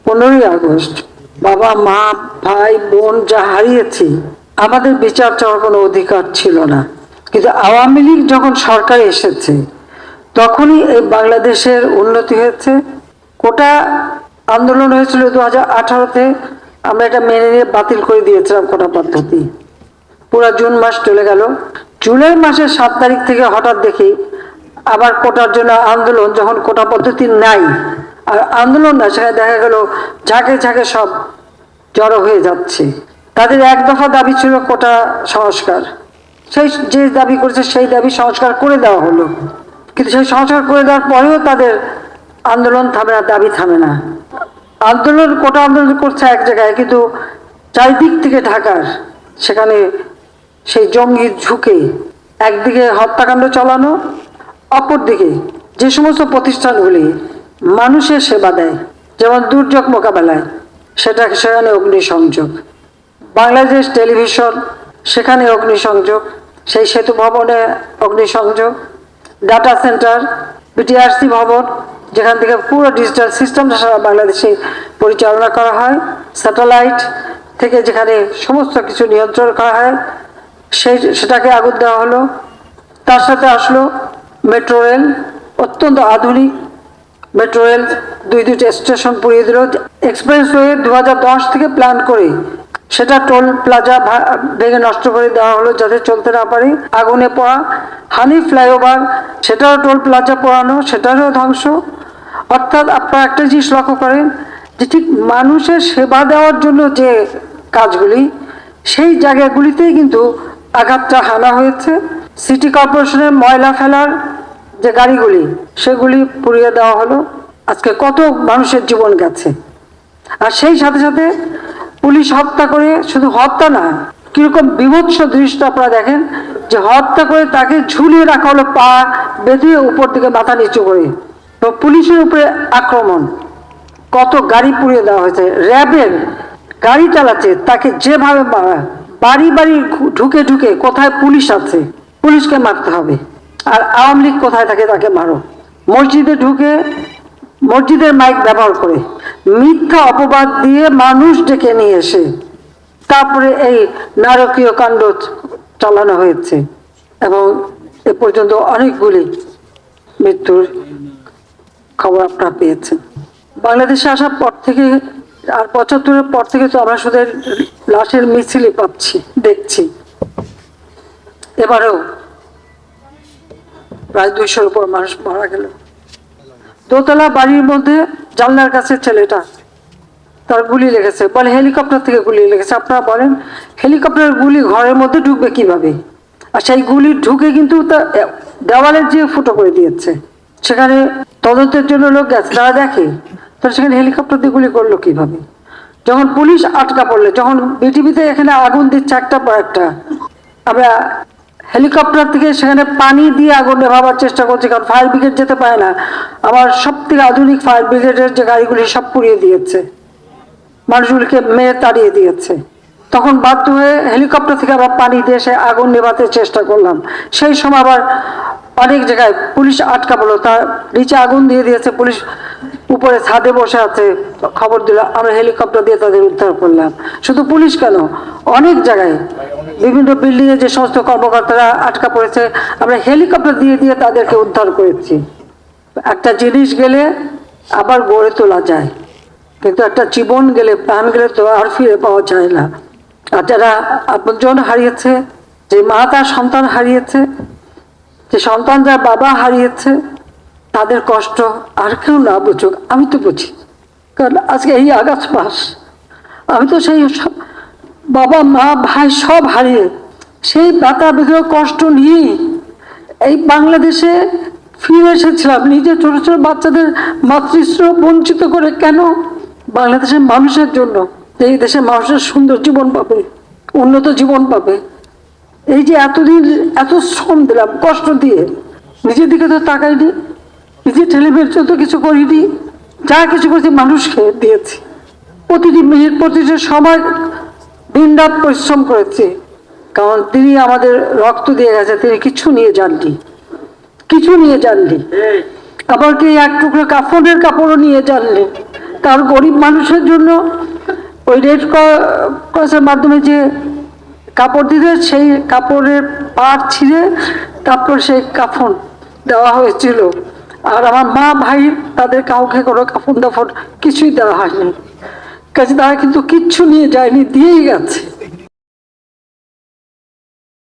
15ই August বাবা মা ভাই বোন যা হারিয়েছি, আমাদের বিচার চাওয়ার কোনো অধিকার ছিল না। কিন্তু আওয়ামী লীগ যখন সরকারে এসেছে তখনই এই বাংলাদেশের উন্নতি হয়েছে। কোটা আন্দোলন হয়েছিল 2018-তে, আমরা এটা মেনে নিয়ে বাতিল করে দিয়েছিলাম কোটা পদ্ধতি। পুরা জুন মাস চলে গেল। জুলাই মাসের 7 তারিখ থেকে হঠাৎ দেখি আবার কোটার জন্য আন্দোলন, যখন কোটা পদ্ধতি নাই আর আন্দোলন না, সেখানে দেখা গেল ঝাঁকে ঝাঁকে সব জড়ো হয়ে যাচ্ছে। তাদের এক দফা দাবি ছিল কোটা সংস্কার, সেই যে দাবি করেছে সেই দাবি সংস্কার করে দেওয়া হলো, কিন্তু সেই সংস্কার করে দেওয়ার পরেও তাদের আন্দোলন থামে না, দাবি থামে না। আন্দোলন কোটা আন্দোলন করছে এক জায়গায়, কিন্তু চারিদিক থেকে ঢাকার সেখানে সেই জঙ্গি ঝুঁকে একদিকে হত্যাকাণ্ড চালানো, অপরদিকে যে সমস্ত প্রতিষ্ঠানগুলি মানুষের সেবা দেয়, যেমন দুর্যোগ মোকাবেলায়, সেখানে অগ্নিসংযোগ, বাংলাদেশ টেলিভিশন সেখানে অগ্নিসংযোগ, সেই সেতু ভবনে অগ্নিসংযোগ, ডাটা সেন্টার, বিটিআরসি ভবন যেখান থেকে পুরো ডিজিটাল সিস্টেমটা সারা বাংলাদেশে পরিচালনা করা হয়, স্যাটেলাইট থেকে যেখানে সমস্ত কিছু নিয়ন্ত্রণ করা হয়, সেটাকে আগুন দেওয়া হলো। তার সাথে আসলো মেট্রো রেল, অত্যন্ত আধুনিক মেট্রো রেল, দুইটা স্টেশন পুড়িয়ে দিল। এক্সপ্রেসওয়ে 2010 থেকে প্ল্যান করে সেটা টোল প্লাজা ভেঙে নষ্ট করে দেওয়া হলো যাতে চলতে না পারে। আগুনে পড়া হানি ফ্লাইওভার, সেটাও টোল প্লাজা পোড়ানো, সেটারও ধ্বংস। অর্থাৎ আপনারা একটা জিনিস লক্ষ্য করেন যে ঠিক মানুষের সেবা দেওয়ার জন্য যে কাজগুলি, সেই জায়গাগুলিতেই কিন্তু আঘাতটা হানা হয়েছে। সিটি কর্পোরেশনের ময়লা ফেলার যে গাড়িগুলি, সেগুলি পুড়িয়ে দেওয়া হলো। আজকে কত মানুষের জীবন গেছে। আর সেই সাথে সাথে পুলিশ হত্যা করে, শুধু হত্যা না, কিরকম বিভৎস দৃশ্য আপনারা দেখেন যে হত্যা করে তাকে ঝুলিয়ে রাখা হলো, পা বেঁধে উপর থেকে মাথা নিচু করে। তো পুলিশের উপরে আক্রমণ, কত গাড়ি পুড়িয়ে দেওয়া হয়েছে। র্যাবের গাড়ি চালাচ্ছে তাকে যেভাবে বাড়ি বাড়ি ঢুকে ঢুকে কোথায় পুলিশ আছে, পুলিশকে মারতে হবে। আর আওয়ামী লীগ কোথায় থাকে তাকে মারো। মসজিদে ঢুকে মসজিদের মাইক ব্যবহার করে মিথ্যা অপবাদ দিয়ে মানুষ ডেকে নিয়ে এসে তারপরে এই নারকীয় কাণ্ড চালানো হয়েছে। এবং এ পর্যন্ত অনেকগুলি মৃত্যুর খবর আপনারা পেয়েছেন। বাংলাদেশে আসার পর থেকে আর 75-এর পর থেকে তো আমরা শুধু লাশের মিছিলই পাচ্ছি, দেখছি। এবারেও প্রায় 200-র উপর মানুষ মারা গেল। দোতলা বাড়ির মধ্যে জানলার কাছে ছেলেটা, তার গুলি লেগেছে, বলে হেলিকপ্টার থেকে গুলি লেগেছে। আপনারা বলেন হেলিকপ্টারের গুলি ঘরের মধ্যে ঢুকবে কিভাবে? আর সেই গুলি ঢুকে কিন্তু দেওয়ালের যে ফুটো করে দিয়েছে। সেখানে তদন্তের জন্য লোক গেছে, তারা দেখে তাহলে সেখানে হেলিকপ্টার দিয়ে গুলি করলো কিভাবে? যখন পুলিশ আটকা পড়লে, যখন বিটিভিতে এখানে আগুন দিচ্ছে একটার পর একটা, আমরা হেলিকপ্টার থেকে সেখানে পানি দিয়ে আগুন নেভাবার চেষ্টা করছি, কারণ ফায়ার ব্রিগেড যেতে পারে না। আমার সব থেকে আধুনিক ফায়ার ব্রিগেডের যে গাড়িগুলি সব পুড়িয়ে দিয়েছে, মানুষগুলিকে মেরে তাড়িয়ে দিয়েছে। তখন বাধ্য হয়ে হেলিকপ্টার থেকে আবার পানি দিয়ে সে আগুন নেভাতে চেষ্টা করলাম। সেই সময় আবার অনেক জায়গায় পুলিশ আটকা পড়লো, তার নিচে আগুন দিয়ে দিয়েছে, পুলিশ উপরে ছাদে বসে আছে, খবর দিল, আমরা হেলিকপ্টার দিয়ে তাদের উদ্ধার করলাম। শুধু পুলিশ কেন, অনেক জায়গায় বিভিন্ন বিল্ডিংয়ে যে সমস্ত কর্মকর্তারা আটকা পড়েছে, আমরা হেলিকপ্টার দিয়ে দিয়ে তাদেরকে উদ্ধার করেছি। একটা জিনিস গেলে আবার গড়ে তোলা যায়, কিন্তু একটা জীবন গেলে, প্রাণ গেলে তো আর ফিরে পাওয়া যায় না। আর যারা আপনজন হারিয়েছে, যে মা তার সন্তান হারিয়েছে, যে সন্তান যার বাবা হারিয়েছে, তাদের কষ্ট আর কেউ না বুঝুক, আমি তো বুঝি। কারণ আজকে এই আগস্ট মাস, আমি তো সেই বাবা মা ভাই সব হারিয়ে সেই ব্যথা বেদনা কষ্ট নিয়ে এই বাংলাদেশে ফিরে এসেছিলাম। নিজের ছোট ছোট বাচ্চাদের মাতৃস্নেহ বঞ্চিত করে কেন? বাংলাদেশের মানুষের জন্য, এই দেশের মানুষের সুন্দর জীবন পাবে, উন্নত জীবন পাবে। এই যে এতদিন এত শ্রম দিলাম, কষ্ট দিয়ে, নিজের দিকে তো তাকাইনি, নিজের ছেলেমেয়ের জন্য কিছু করিনি, যা কিছু করেছি মানুষকে দিয়েছি। প্রতিটি মিনিট, প্রতিটি সময় দিন রাত পরিশ্রম করেছি, কারণ তিনি আমাদের রক্ত দিয়ে গেছে, তিনি কিছু নিয়ে যাননি, কিছু নিয়ে যাননি। আবার কি এক টুকরো কাফনের কাপড়ও নিয়ে যাননি। তার গরিব মানুষের জন্য ওই রেড ক্রসের মাধ্যমে যে কাপড় দিতে, সেই কাপড়ের পাড় ছিঁড়ে তারপর সেই কাফন দেওয়া হয়েছিল। আর আমার মা ভাই তাদের কাউকে কোনো কাফন দাফন কিছুই দেওয়া হয়নি, কাজে তারা কিন্তু কিচ্ছু নিয়ে যায়নি, দিয়েই গেছে।